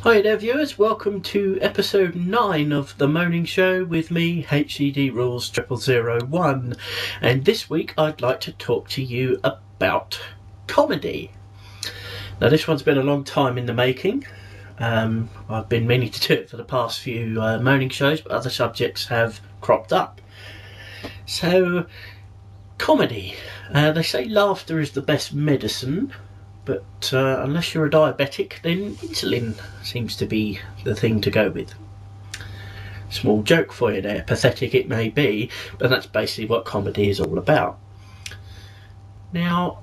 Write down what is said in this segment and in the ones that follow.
Hi there viewers, welcome to episode 9 of The Moaning Show with me, HED Rules 0001, and this week I'd like to talk to you about comedy. Now this one's been a long time in the making. I've been meaning to do it for the past few Moaning shows, but other subjects have cropped up. So, comedy. They say laughter is the best medicine. But unless you're a diabetic, then insulin seems to be the thing to go with. Small joke for you there, pathetic it may be, but that's basically what comedy is all about. Now,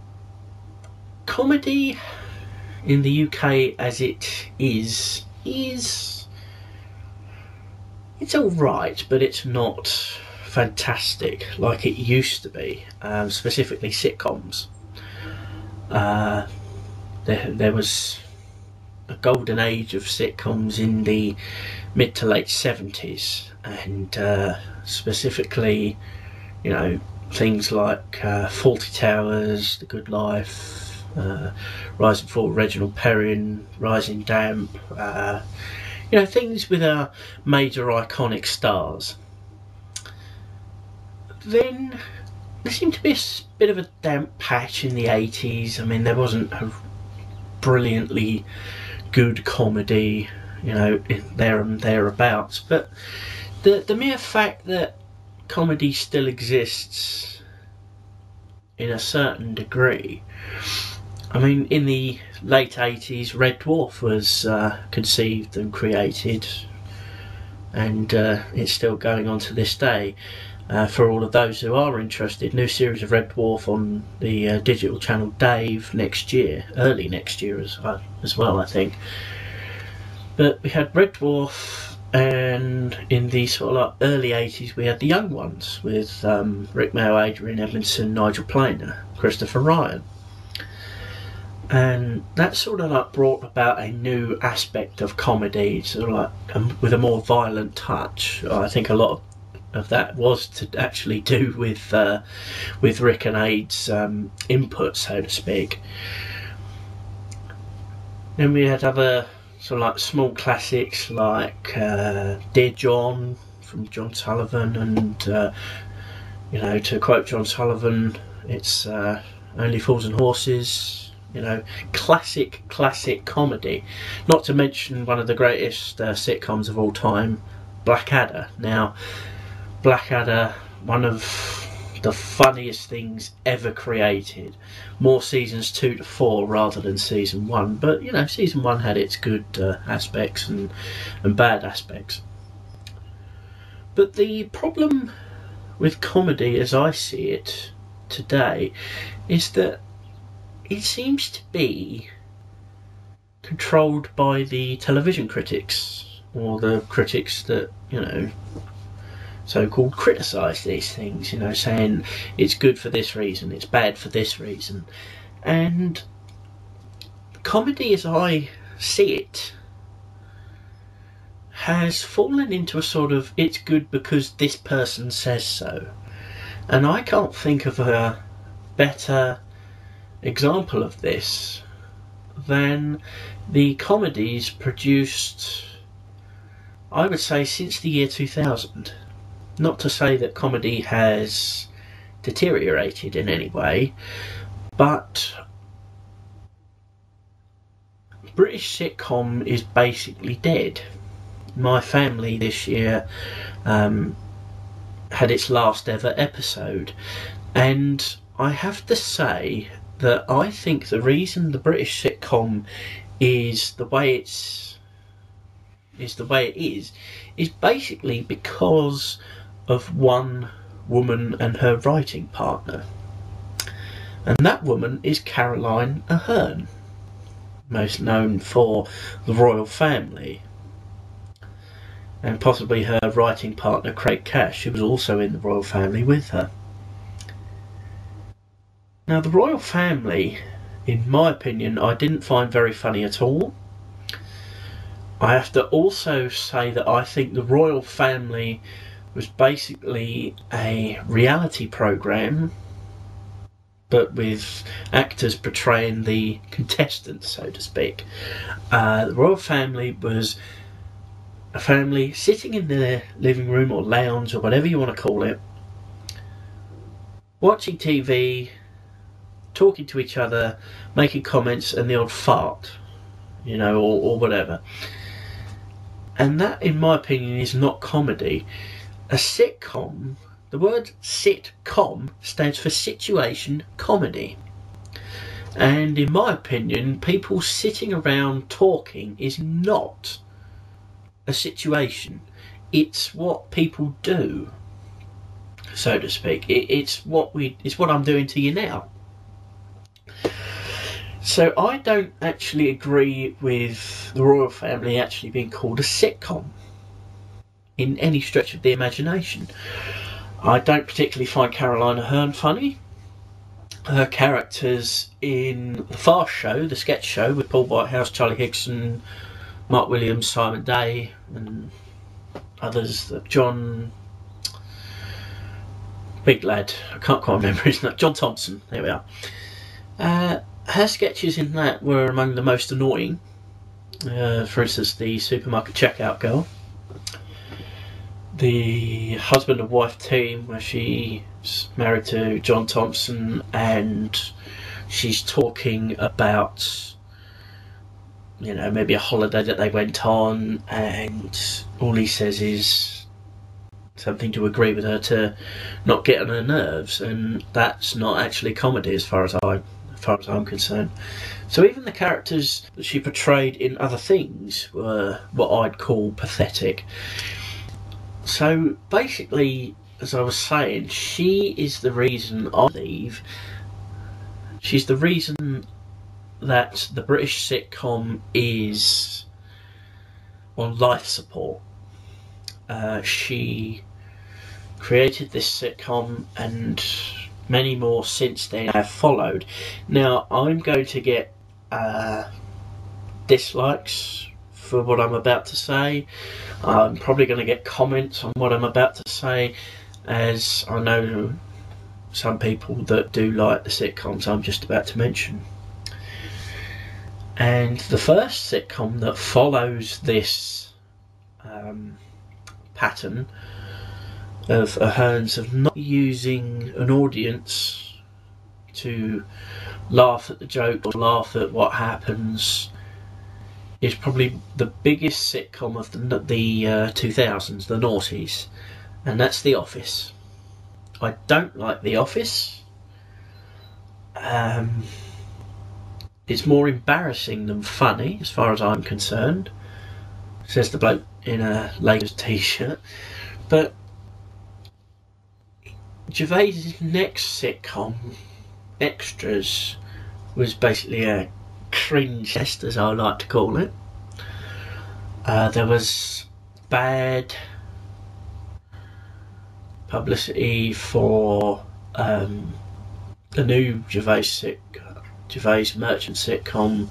comedy in the UK as it is it's alright, but it's not fantastic like it used to be, specifically sitcoms. There was a golden age of sitcoms in the mid to late 70s, and specifically, you know, things like Fawlty Towers, The Good Life, Rise and Fall, Reginald Perrin, Rising Damp, you know, things with major iconic stars. Then there seemed to be a bit of a damp patch in the 80s. I mean, there wasn't a brilliantly good comedy, you know, there and thereabouts, but the mere fact that comedy still exists in a certain degree. I mean, in the late 80s, Red Dwarf was conceived and created, and it's still going on to this day. For all of those who are interested, new series of Red Dwarf on the digital channel Dave next year, early next year as well, I think. But we had Red Dwarf, and in the sort of like early 80s we had the young ones with Rick Mayo, Adrian Edmondson, Nigel Planer, Christopher Ryan. And that sort of like brought about a new aspect of comedy, sort of like with a more violent touch. I think a lot of that was to actually do with Rick and Aid's input, so to speak. Then we had other sort of like small classics like Dear John from John Sullivan, and you know, to quote John Sullivan, it's Only Fools and Horses. You know, classic comedy. Not to mention one of the greatest sitcoms of all time, Blackadder. Now, Blackadder, one of the funniest things ever created. More seasons 2 to 4 rather than season 1, but you know, season 1 had its good aspects and bad aspects. But the problem with comedy as I see it today is that it seems to be controlled by the television critics, or the critics that, you know, so-called criticise these things, you know, saying it's good for this reason, it's bad for this reason. And comedy, as I see it, has fallen into a sort of, it's good because this person says so. And I can't think of a better example of this than the comedies produced, I would say, since the year 2000. Not to say that comedy has deteriorated in any way, but British sitcom is basically dead. My Family this year had its last ever episode, and I have to say that I think the reason the British sitcom is the way it is basically because of one woman and her writing partner, and that woman is Caroline Aherne, most known for the Royle Family, and possibly her writing partner Craig Cash, who was also in the Royle Family with her. Now, the Royle Family, in my opinion, I didn't find very funny at all. I have to also say that I think the Royle Family was basically a reality program but with actors portraying the contestants, so to speak. The Royle Family was a family sitting in their living room or lounge or whatever you want to call it, watching TV, talking to each other, making comments and the odd fart, you know, or whatever. And that, in my opinion, is not comedy. A sitcom, the word sitcom stands for situation comedy. And in my opinion, people sitting around talking is not a situation. It's what people do, so to speak. It's what I'm doing to you now. So I don't actually agree with the Royle Family actually being called a sitcom in any stretch of the imagination. I don't particularly find Caroline Aherne funny. Her characters in the Fast Show, the sketch show with Paul Whitehouse, Charlie Higson, Mark Williams, Simon Day and others, John... big lad, I can't quite remember his name, John Thompson, there we are. Her sketches in that were among the most annoying. For instance, the supermarket checkout girl, the husband and wife team where she's married to John Thompson and she's talking about, you know, maybe a holiday that they went on, and all he says is something to agree with her to not get on her nerves, and that's not actually comedy as far as I'm concerned. So even the characters that she portrayed in other things were what I'd call pathetic. So basically, as I was saying, she is the reason, I believe, she's the reason that the British sitcom is on life support. She created this sitcom and many more since then have followed. Now, I'm going to get dislikes for what I'm about to say. I'm probably going to get comments on what I'm about to say, as I know some people that do like the sitcoms I'm just about to mention. And the first sitcom that follows this pattern of Aherne's of not using an audience to laugh at the joke or laugh at what happens is probably the biggest sitcom of the 2000s, the noughties, and that's The Office. I don't like The Office. It's more embarrassing than funny as far as I'm concerned, says the bloke in a Lakers t-shirt. But Gervais's next sitcom, Extras, was basically a cringe fest, as I like to call it. There was bad publicity for the new Gervais merchant sitcom,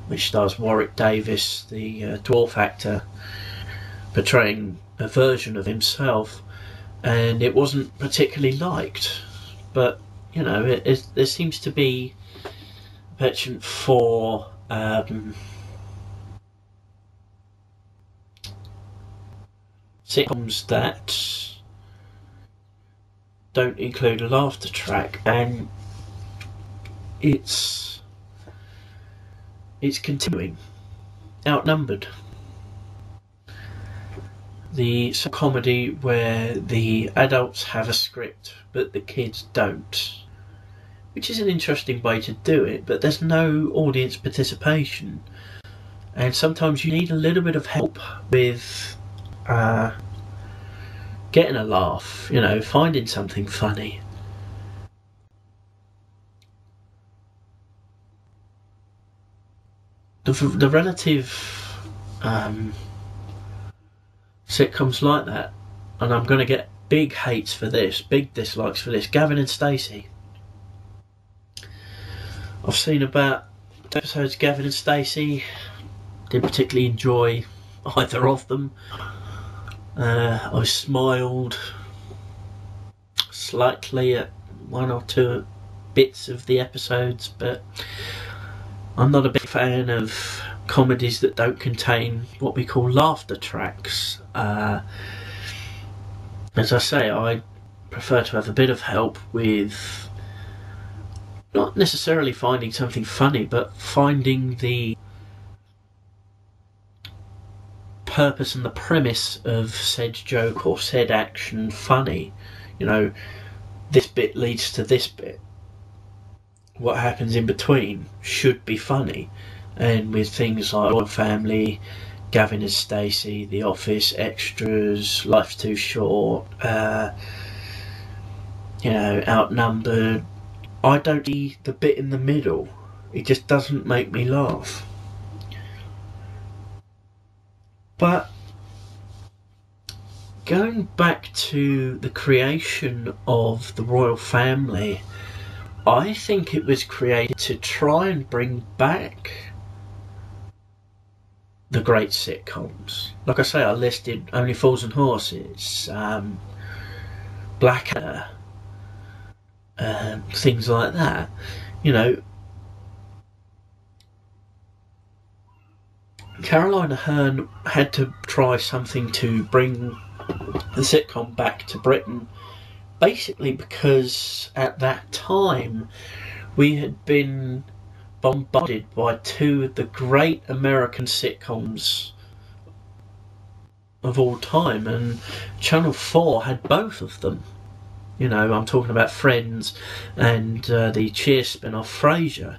which stars Warwick Davis, the dwarf actor, portraying a version of himself, and it wasn't particularly liked. But you know, there seems to be a penchant for sitcoms that don't include a laughter track, and it's continuing, outnumbered. The comedy where the adults have a script but the kids don't, which is an interesting way to do it, but there's no audience participation, and sometimes you need a little bit of help with getting a laugh, you know, finding something funny. The relative sitcoms like that, and I'm going to get big hates for this, big dislikes for this. Gavin and Stacey. I've seen about episodes of Gavin and Stacey. Didn't particularly enjoy either of them. I smiled slightly at one or two bits of the episodes, but I'm not a big fan of comedies that don't contain what we call laughter tracks. As I say, I prefer to have a bit of help with not necessarily finding something funny, but finding the purpose and the premise of said joke or said action funny. You know, this bit leads to this bit. What happens in between should be funny. And with things like Royle Family, Gavin and Stacey, The Office, Extras, Life's Too Short, Outnumbered, I don't see the bit in the middle. It just doesn't make me laugh. But going back to the creation of the Royle Family, I think it was created to try and bring back the great sitcoms. Like I say, I listed Only Fools and Horses, Blackadder, things like that. You know, Caroline Aherne had to try something to bring the sitcom back to Britain, basically because at that time we had been bombarded by two of the great American sitcoms of all time, and Channel 4 had both of them. You know, I'm talking about Friends and the Cheer spin-off Frasier.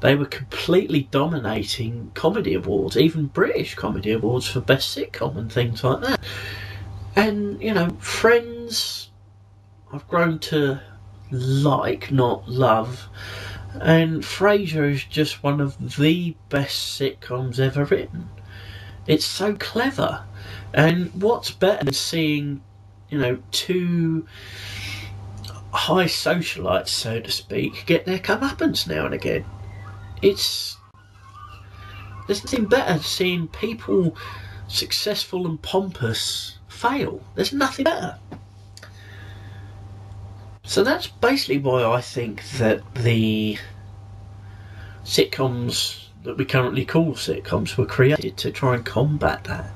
They were completely dominating comedy awards, even British comedy awards for best sitcom and things like that. And, you know, Friends I've grown to like, not love. And Frasier is just one of the best sitcoms ever written. It's so clever. And what's better than seeing, you know, two high socialites, so to speak, get their comeuppance now and again. There's nothing better than seeing people successful and pompous fail. There's nothing better. So that's basically why I think that the sitcoms that we currently call sitcoms were created, to try and combat that.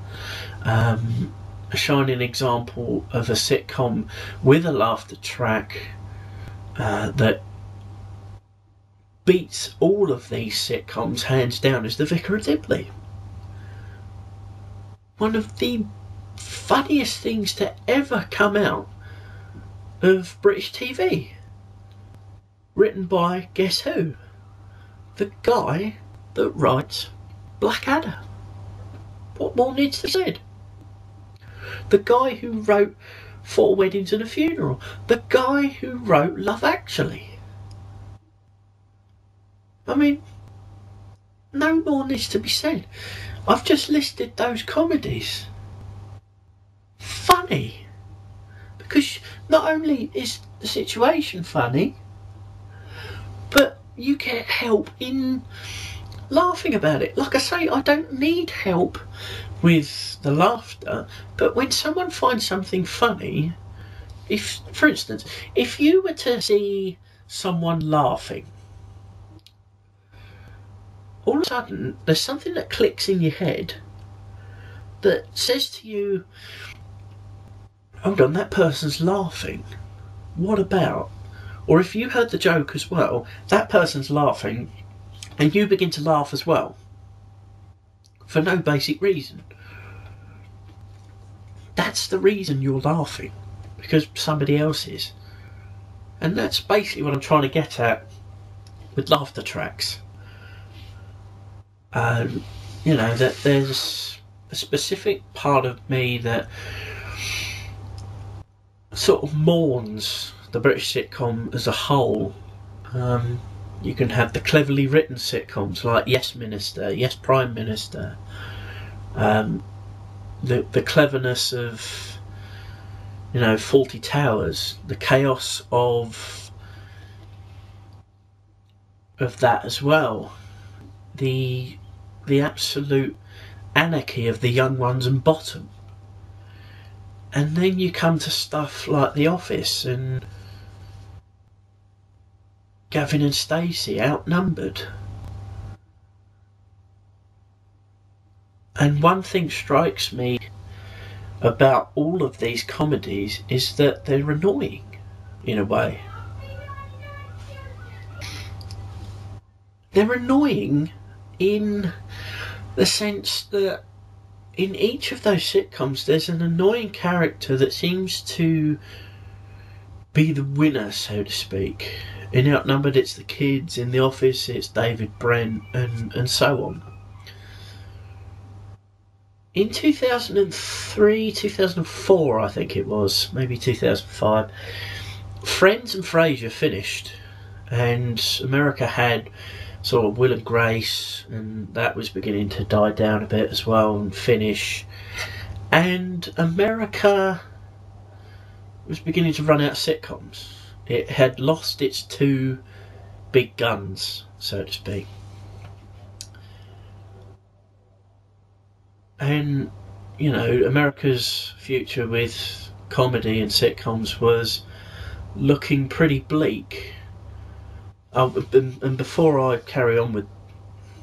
A shining example of a sitcom with a laughter track that beats all of these sitcoms hands down is The Vicar of Dibley. One of the funniest things to ever come out of British TV. Written by, guess who? The guy that writes Blackadder. What more needs to be said? The guy who wrote Four Weddings and a Funeral. The guy who wrote Love Actually. I mean, no more needs to be said. I've just listed those comedies. Funny. Because not only is the situation funny, but you get help in laughing about it. Like I say, I don't need help with the laughter, but when someone finds something funny, if, for instance, if you were to see someone laughing, all of a sudden there's something that clicks in your head that says to you, hold on, that person's laughing. What about? Or if you heard the joke as well, that person's laughing and you begin to laugh as well. For no basic reason. That's the reason you're laughing. Because somebody else is. And that's basically what I'm trying to get at with laughter tracks. You know, that there's a specific part of me that sort of mourns the British sitcom as a whole. You can have the cleverly written sitcoms like Yes Minister, Yes Prime Minister. The cleverness of, you know, Fawlty Towers, the chaos of that as well. The absolute anarchy of The Young Ones and Bottom. And then you come to stuff like The Office, and Gavin and Stacey outnumbered. And one thing strikes me about all of these comedies is that they're annoying in a way. They're annoying in the sense that in each of those sitcoms there's an annoying character that seems to be the winner, so to speak. In Outnumbered it's the kids, in The Office it's David Brent, and so on. In 2003, 2004 I think it was, maybe 2005, Friends and Frasier finished, and America had sort of Will and Grace, and that was beginning to die down a bit as well and finish. And America was beginning to run out of sitcoms. It had lost its two big guns, so to speak. And, you know, America's future with comedy and sitcoms was looking pretty bleak. And before I carry on with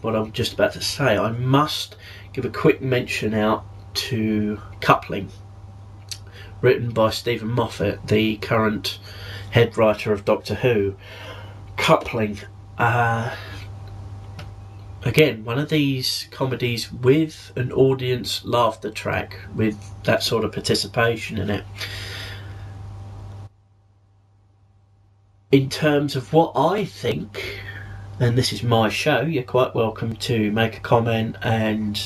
what I'm just about to say, I must give a quick mention out to Coupling, written by Stephen Moffat, the current head writer of Doctor Who. Coupling, again, one of these comedies with an audience laughter track, with that sort of participation in it. In terms of what I think, and this is my show, you're quite welcome to make a comment and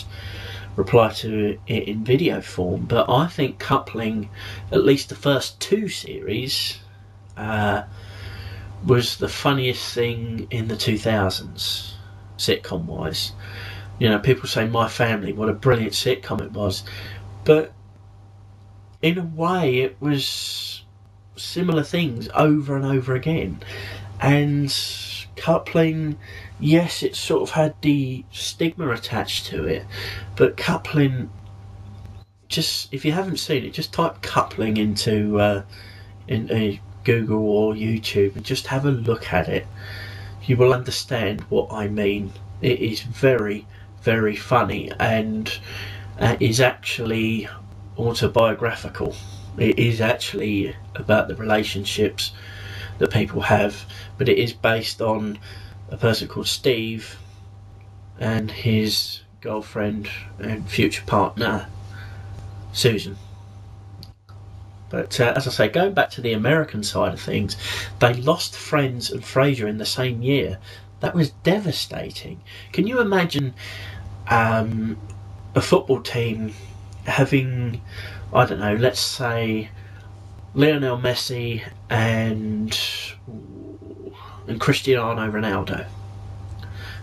reply to it in video form, but I think Coupling, at least the first two series, was the funniest thing in the 2000s, sitcom wise. You know, people say My Family, what a brilliant sitcom it was, but in a way it was similar things over and over again. And Coupling, yes, it sort of had the stigma attached to it, but Coupling, just, if you haven't seen it, just type Coupling into Google or YouTube and just have a look at it. You will understand what I mean. It is very, very funny, and is actually autobiographical. It is actually about the relationships that people have, but it is based on a person called Steve and his girlfriend and future partner Susan. But as I say, going back to the American side of things, they lost Friends and Frasier in the same year. That was devastating. Can you imagine a football team having, I don't know, let's say Lionel Messi and Cristiano Ronaldo.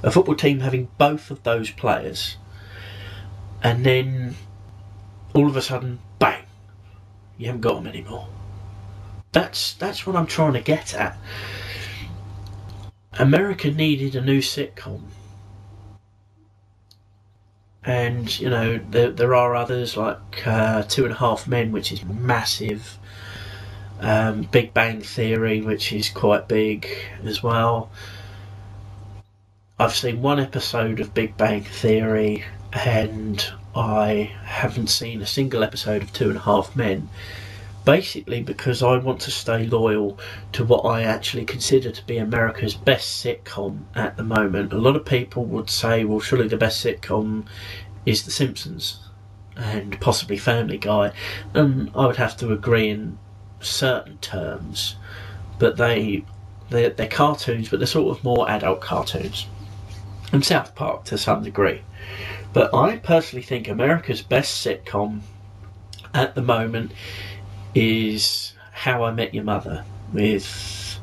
A football team having both of those players, and then all of a sudden, bang, you haven't got them anymore. That's what I'm trying to get at. America needed a new sitcom. And, you know, there are others like 2.5 Men, which is massive. Big Bang Theory, which is quite big as well. I've seen one episode of Big Bang Theory, and I haven't seen a single episode of 2.5 Men. Basically because I want to stay loyal to what I actually consider to be America's best sitcom at the moment. A lot of people would say, well, surely the best sitcom is The Simpsons and possibly Family Guy, and I would have to agree in certain terms, but they're cartoons, but they're sort of more adult cartoons, and South Park to some degree. But I personally think America's best sitcom at the moment is How I Met Your Mother, with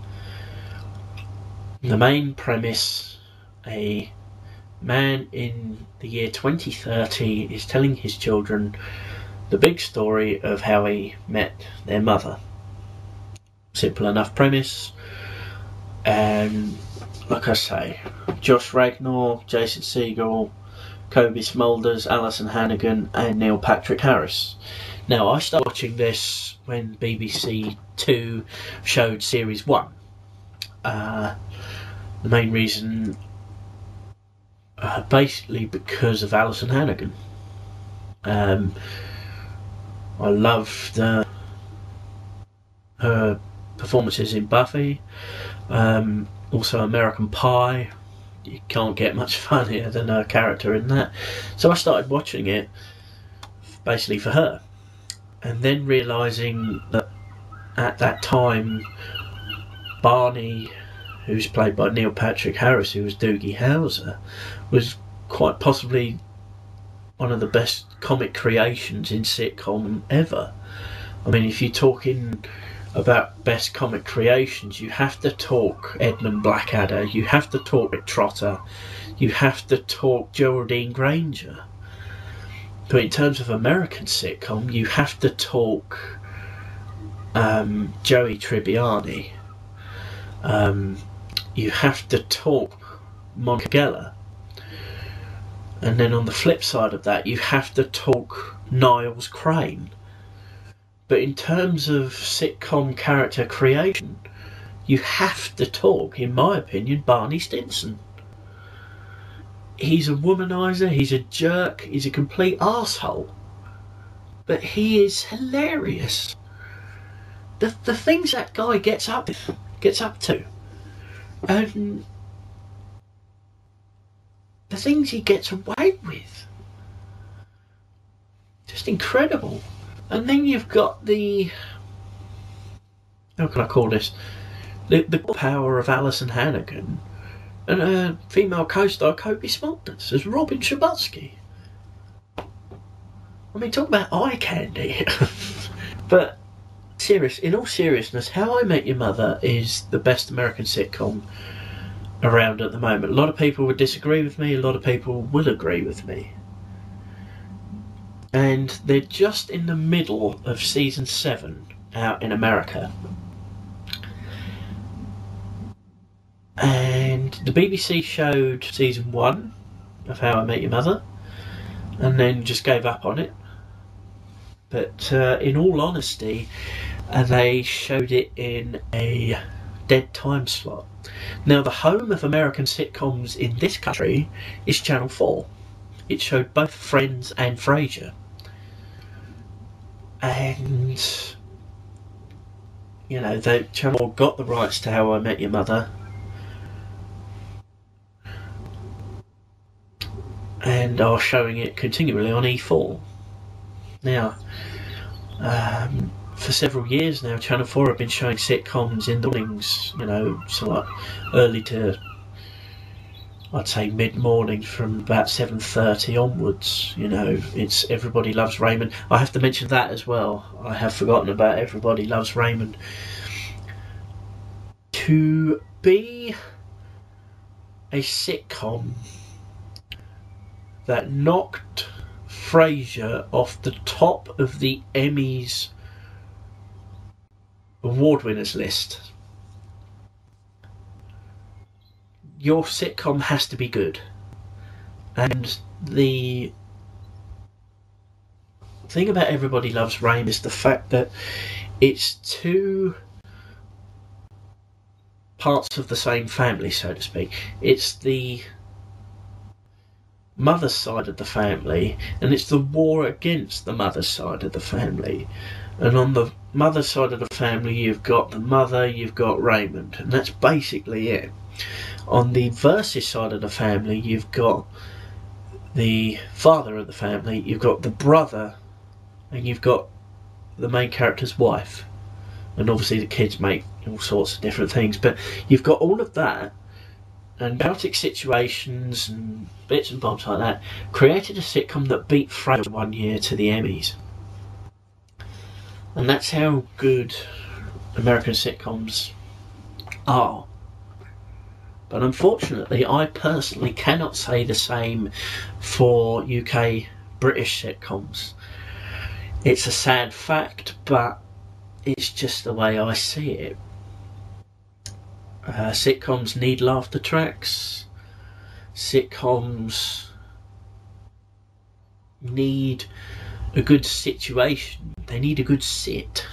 the main premise: a man in the year 2030 is telling his children the big story of how he met their mother. Simple enough premise, and like I say, Josh Ragnar, Jason Segel, Kobe Smulders, Alison Hannigan and Neil Patrick Harris. Now, I started watching this when BBC 2 showed Series 1. The main reason, basically because of Alison Hannigan. I loved her performances in Buffy, also American Pie. You can't get much funnier than her character in that. So I started watching it basically for her, and then realising that at that time Barney, who's played by Neil Patrick Harris, who was Doogie Howser, was quite possibly one of the best comic creations in sitcom ever. I mean, if you're talking about best comic creations, you have to talk Edmund Blackadder, you have to talk Rick Trotter, you have to talk Geraldine Granger. But in terms of American sitcom, you have to talk Joey Tribbiani. You have to talk Monica Geller. And then on the flip side of that, you have to talk Niles Crane. But in terms of sitcom character creation, you have to talk, in my opinion, Barney Stinson. He's a womanizer, he's a jerk, he's a complete arsehole. But he is hilarious. The things that guy gets up to. And the things he gets away with. Just incredible. And then you've got the... how can I call this? The power of Alison Hannigan and her female co-star Kobe Smulders as Robin Scherbatsky. I mean, talk about eye candy. But in all seriousness, How I Met Your Mother is the best American sitcom around at the moment. A lot of people would disagree with me, a lot of people will agree with me. And they're just in the middle of season 7 out in America. And the BBC showed season 1 of How I Met Your Mother and then just gave up on it. But in all honesty, they showed it in a dead time slot. Now, the home of American sitcoms in this country is Channel 4. It showed both Friends and Frasier. And, you know, the Channel 4 got the rights to How I Met Your Mother. And are showing it continually on E4. Now, for several years now, Channel 4 have been showing sitcoms in the mornings, you know, so like early to, I'd say, mid-morning from about 7:30 onwards. You know, it's Everybody Loves Raymond. I have to mention that as well. I have forgotten about Everybody Loves Raymond. To be a sitcom that knocked Frasier off the top of the Emmys award winners list, your sitcom has to be good. And the thing about Everybody Loves Raymond is the fact that it's two parts of the same family, so to speak. It's the mother's side of the family, and it's the war against the mother's side of the family. And on the mother's side of the family, you've got the mother, you've got Raymond, and that's basically it. On the versus side of the family, you've got the father of the family, you've got the brother, and you've got the main character's wife. And obviously the kids make all sorts of different things, but you've got all of that, and chaotic situations and bits and bobs like that created a sitcom that beat Frasier one year to the Emmys. And that's how good American sitcoms are. But unfortunately, I personally cannot say the same for UK British sitcoms. It's a sad fact, but it's just the way I see it. Sitcoms need laughter tracks. Sitcoms need a good situation. They need a good sit,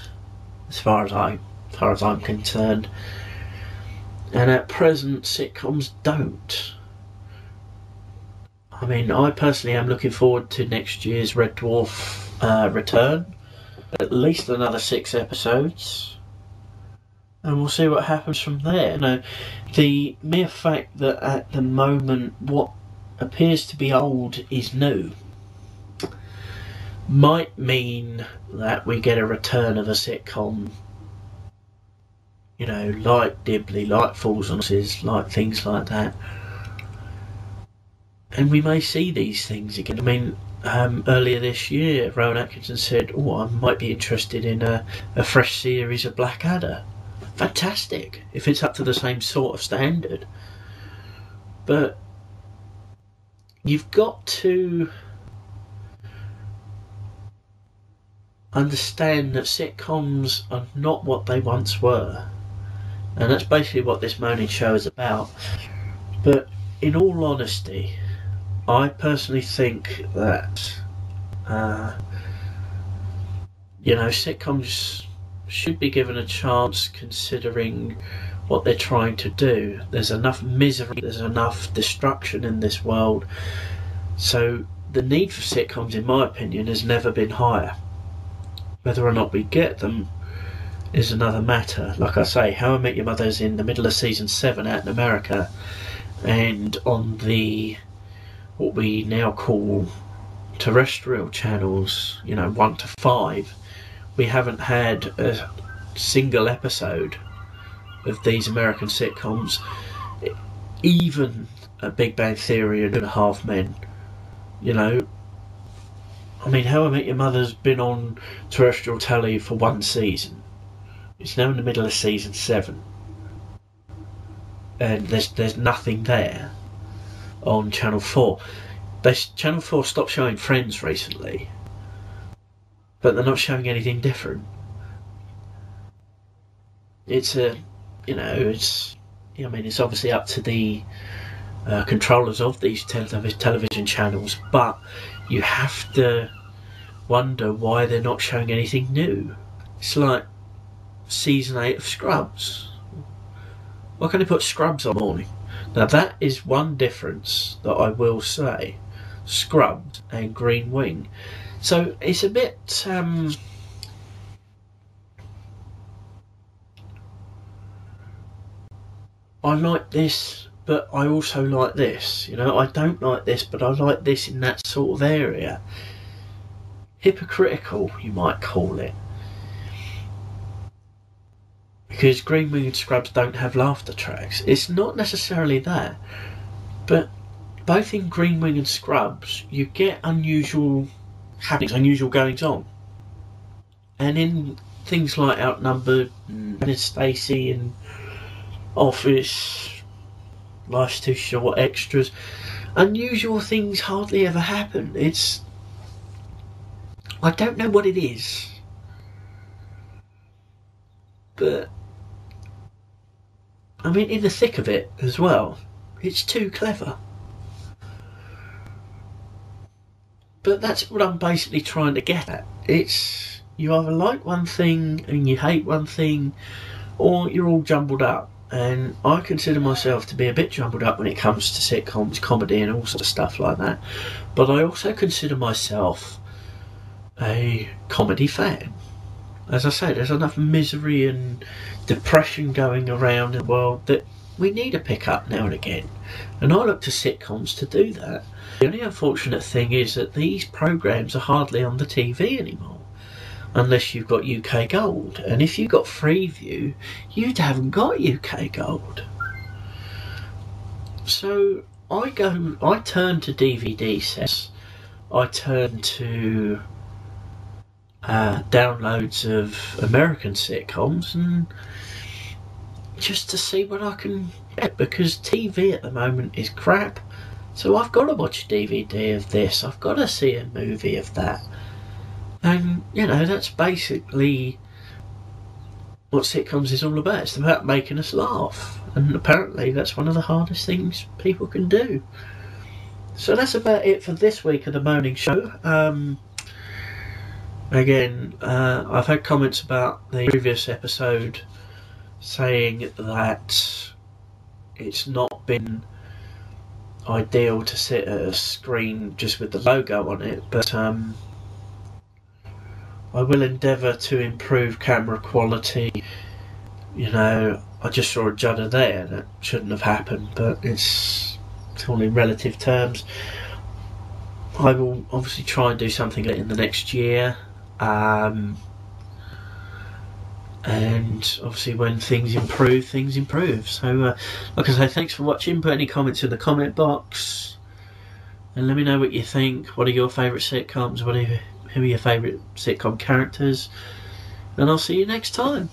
as far as I'm concerned. and at present sitcoms don't. I mean, I personally am looking forward to next year's Red Dwarf return. At least another 6 episodes. And we'll see what happens from there. You know, the mere fact that at the moment what appears to be old is new might mean that we get a return of a sitcom, you know, like Dibley, like Fools and Horses, like things like that. And we may see these things again. I mean, earlier this year, Rowan Atkinson said, "Oh, I might be interested in a fresh series of Blackadder." Fantastic, if it's up to the same sort of standard. But you've got to understand that sitcoms are not what they once were. And that's basically what this Moaning Show is about. But in all honesty, I personally think that, you know, sitcoms should be given a chance considering what they're trying to do. There's enough misery, there's enough destruction in this world. So the need for sitcoms, in my opinion, has never been higher. Whether or not we get them is another matter. Like I say, How I Met Your Mother's in the middle of season 7 out in America, and on the what we now call terrestrial channels, you know, 1 to 5, we haven't had a single episode of these American sitcoms. Even a Big Bang Theory and 2.5 Men, you know. I mean, How I Met Your Mother's been on terrestrial telly for 1 season. It's now in the middle of season 7, and there's nothing there on Channel 4. Channel 4 stopped showing Friends recently, but they're not showing anything different. It's I mean, it's obviously up to the controllers of these television channels, but you have to wonder why they're not showing anything new. It's like season 8 of Scrubs. Why can't they put Scrubs on morning? Now that is one difference that I will say. Scrubs and Green Wing. So it's a bit I like this, but I also like this. You know, I don't like this, but I like this in that sort of area. Hypocritical, you might call it. Because Green Wing and Scrubs don't have laughter tracks. It's not necessarily that, but both in Green Wing and Scrubs, you get unusual happenings, unusual goings on. And in things like Outnumbered and Stacey and Office, Life's Too Short, Extras, unusual things hardly ever happen. I don't know what it is, but I mean, in the thick of it as well, it's too clever. But that's what I'm basically trying to get at. It's, you either like one thing and you hate one thing, or you're all jumbled up. And I consider myself to be a bit jumbled up when it comes to sitcoms, comedy and all sorts of stuff like that. But I also consider myself a comedy fan. As I say, there's enough misery and depression going around in the world that we need a pick up now and again. And I look to sitcoms to do that. The only unfortunate thing is that these programmes are hardly on the TV anymore, unless you've got UK Gold. And if you've got Freeview, you haven't got UK Gold. So I turn to DVD sets, I turn to downloads of American sitcoms, and just to see what I can get, because TV at the moment is crap. So I've got to watch a DVD of this, I've got to see a movie of that. And, you know, that's basically what sitcoms is all about. It's about making us laugh. And apparently that's one of the hardest things people can do. So that's about it for this week of the Moaning Show. Again, I've had comments about the previous episode saying that it's not been ideal to sit at a screen just with the logo on it, but I will endeavour to improve camera quality. You know, I just saw a judder there that shouldn't have happened, but it's all in relative terms. I will obviously try and do something in the next year, and obviously when things improve. So like I say, thanks for watching. Put any comments in the comment box and let me know what you think. What are your favourite sitcoms? Who are your favourite sitcom characters? And I'll see you next time.